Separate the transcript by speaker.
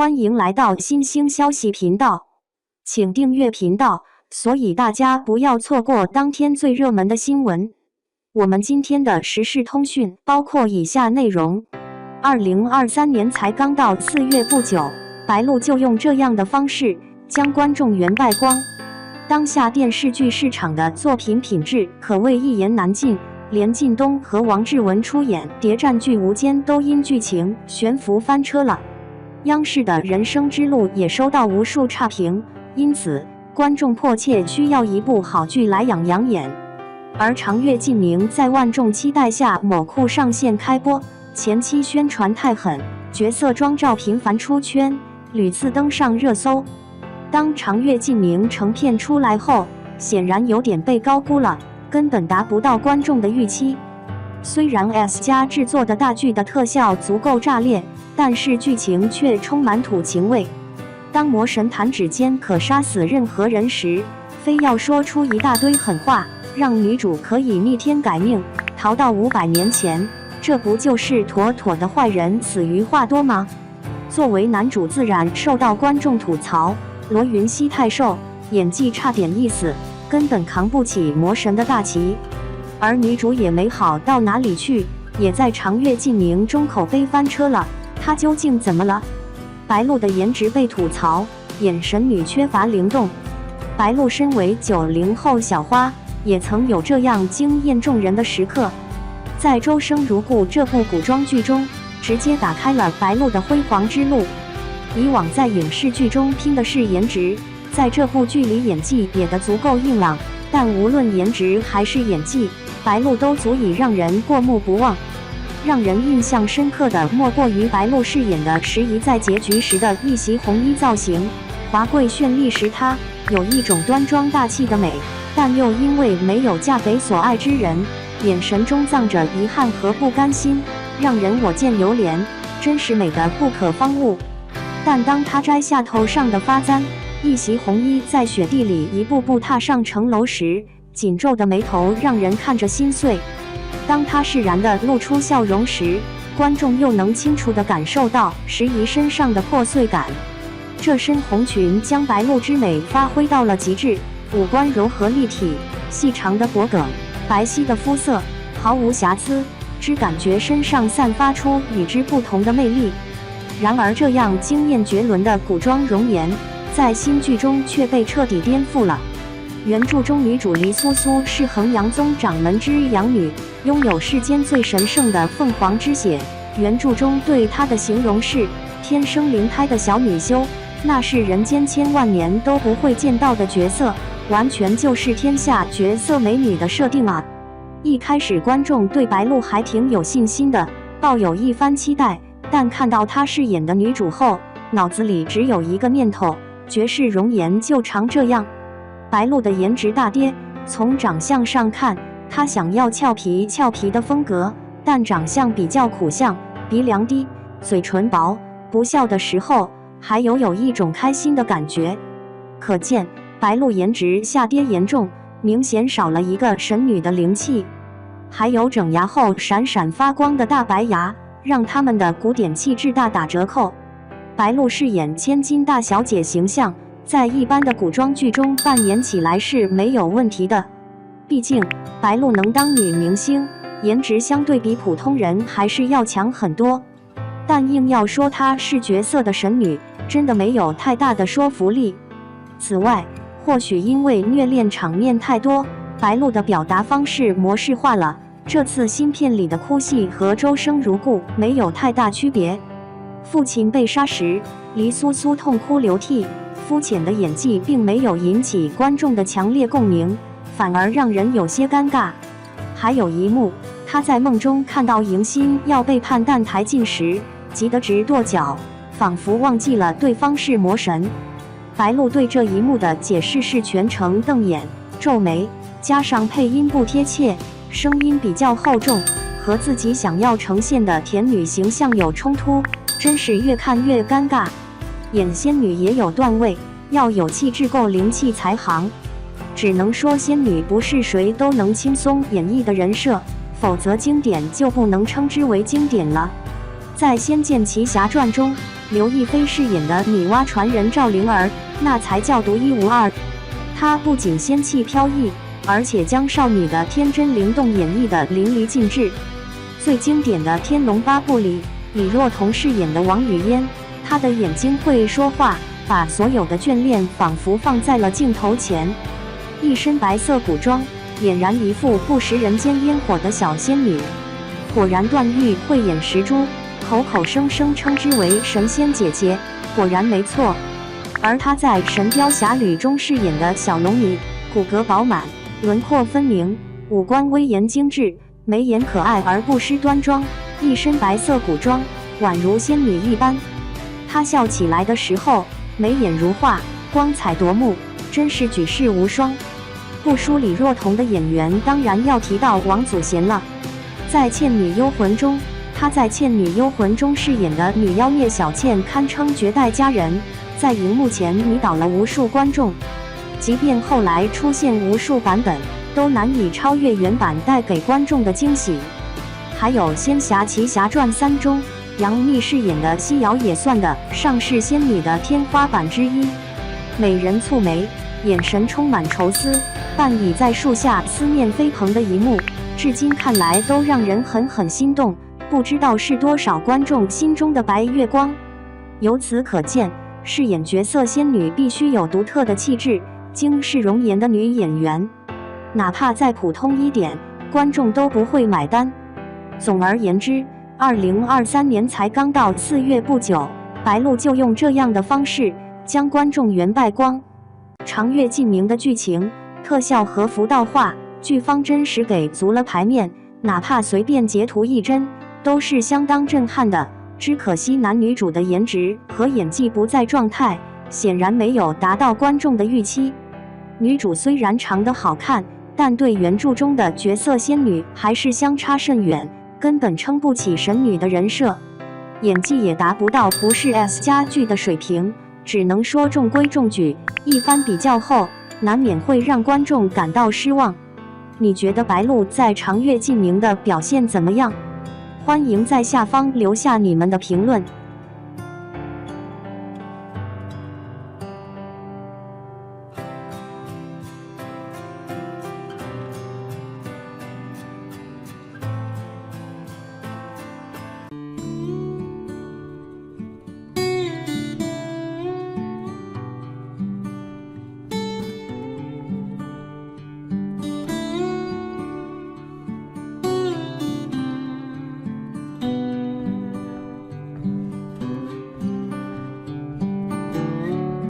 Speaker 1: 欢迎来到新兴消息频道，请订阅频道，所以大家不要错过当天最热门的新闻。我们今天的时事通讯包括以下内容：2023年才刚到4月不久，白鹿就用这样的方式将观众缘败光。当下电视剧市场的作品品质可谓一言难尽，连靳东和王志文出演谍战剧《无间》都因剧情悬浮翻车了。央视的人生之路也收到无数差评，因此观众迫切需要一部好剧来养养眼。而《长月烬明》在万众期待下某库上线开播，前期宣传太狠，角色妆照频繁出圈，屡次登上热搜。当《长月烬明》成片出来后，显然有点被高估了，根本达不到观众的预期。虽然 S 家制作的大剧的特效足够炸裂，但是剧情却充满土情味。当魔神弹指间可杀死任何人时，非要说出一大堆狠话，让女主可以逆天改命，逃到500年前，这不就是妥妥的坏人死于话多吗？作为男主，自然受到观众吐槽，罗云熙太瘦，演技差点意思，根本扛不起魔神的大旗。而女主也没好到哪里去，也在《长月烬明》中口碑翻车了。她究竟怎么了？白鹿的颜值被吐槽，眼神女缺乏灵动。白鹿身为90后小花，也曾有这样惊艳众人的时刻。在《周生如故》这部古装剧中，直接打开了白鹿的辉煌之路。以往在影视剧中拼的是颜值，在这部剧里演技也得足够硬朗，但无论颜值还是演技，白鹿都足以让人过目不忘。让人印象深刻的莫过于白鹿饰演的时宜在结局时的一袭红衣造型，华贵绚丽时她有一种端庄大气的美，但又因为没有嫁给所爱之人，眼神中藏着遗憾和不甘心，让人我见犹怜，真是美得不可方物。但当她摘下头上的发簪，一袭红衣在雪地里一步步踏上城楼时，紧皱的眉头让人看着心碎。当她释然地露出笑容时，观众又能清楚地感受到时宜身上的破碎感。这身红裙将白鹿之美发挥到了极致，五官柔和立体，细长的脖颈，白皙的肤色，毫无瑕疵，只感觉身上散发出与之不同的魅力。然而这样惊艳绝伦的古装容颜，在新剧中却被彻底颠覆了。原著中女主黎苏苏是衡阳宗掌门之养女，拥有世间最神圣的凤凰之血。原著中对她的形容是天生灵胎的小女修，那是人间千万年都不会见到的角色，完全就是天下绝色美女的设定啊！一开始观众对白鹿还挺有信心的，抱有一番期待，但看到她饰演的女主后，脑子里只有一个念头：绝世容颜就常这样。白鹿的颜值大跌，从长相上看，她想要俏皮的风格，但长相比较苦相，鼻梁低，嘴唇薄，不笑的时候还有一种开心的感觉。可见白鹿颜值下跌严重，明显少了一个神女的灵气。还有整牙后闪闪发光的大白牙，让他们的古典气质大打折扣。白鹿饰演千金大小姐形象，在一般的古装剧中扮演起来是没有问题的，毕竟白鹿能当女明星，颜值相对比普通人还是要强很多。但硬要说她是角色的神女，真的没有太大的说服力。此外，或许因为虐恋场面太多，白鹿的表达方式模式化了，这次新片里的哭戏和《周生如故》没有太大区别。父亲被杀时，黎苏苏痛哭流涕，肤浅的演技并没有引起观众的强烈共鸣，反而让人有些尴尬。还有一幕，他在梦中看到迎新要背叛澹台烬时，急得直跺脚，仿佛忘记了对方是魔神。白鹿对这一幕的解释是全程瞪眼、皱眉，加上配音不贴切，声音比较厚重，和自己想要呈现的甜女形象有冲突，真是越看越尴尬。演仙女也有段位，要有气质够灵气才行。只能说仙女不是谁都能轻松演绎的人设，否则经典就不能称之为经典了。在《仙剑奇侠传》中，刘亦菲饰演的女娲传人赵灵儿，那才叫独一无二。她不仅仙气飘逸，而且将少女的天真灵动演绎得淋漓尽致。最经典的《天龙八部》里，李若彤饰演的王语嫣，她的眼睛会说话，把所有的眷恋仿佛放在了镜头前。一身白色古装，俨然一副不食人间烟火的小仙女。果然段誉慧眼识珠，口口声声称之为神仙姐姐，果然没错。而她在《神雕侠侣》中饰演的小龙女，骨骼饱满，轮廓分明，五官威严精致，眉眼可爱而不失端庄，一身白色古装，宛如仙女一般。她笑起来的时候，眉眼如画，光彩夺目，真是举世无双。不输李若彤的演员，当然要提到王祖贤了。在《倩女幽魂》中，她在《倩女幽魂》中饰演的女妖孽小倩，堪称绝代佳人，在荧幕前迷倒了无数观众。即便后来出现无数版本，都难以超越原版带给观众的惊喜。还有《仙侠奇侠传3》中，杨幂饰演的西瑶也算的上世仙女的天花板之一。美人蹙眉，眼神充满愁思，半倚在树下思念飞蓬的一幕，至今看来都让人狠狠心动，不知道是多少观众心中的白月光。由此可见，饰演角色仙女必须有独特的气质，惊世容颜的女演员，哪怕再普通一点，观众都不会买单。总而言之，2023年才刚到4月不久，白鹿就用这样的方式将观众缘败光。长月烬明的剧情、特效和服道化，剧方真实给足了牌面，哪怕随便截图一帧，都是相当震撼的。只可惜男女主的颜值和演技不在状态，显然没有达到观众的预期。女主虽然长得好看，但对原著中的角色仙女还是相差甚远，根本撑不起神女的人设，演技也达不到不是 S 加剧的水平，只能说中规中矩。一番比较后，难免会让观众感到失望。你觉得白鹿在长月烬明的表现怎么样？欢迎在下方留下你们的评论。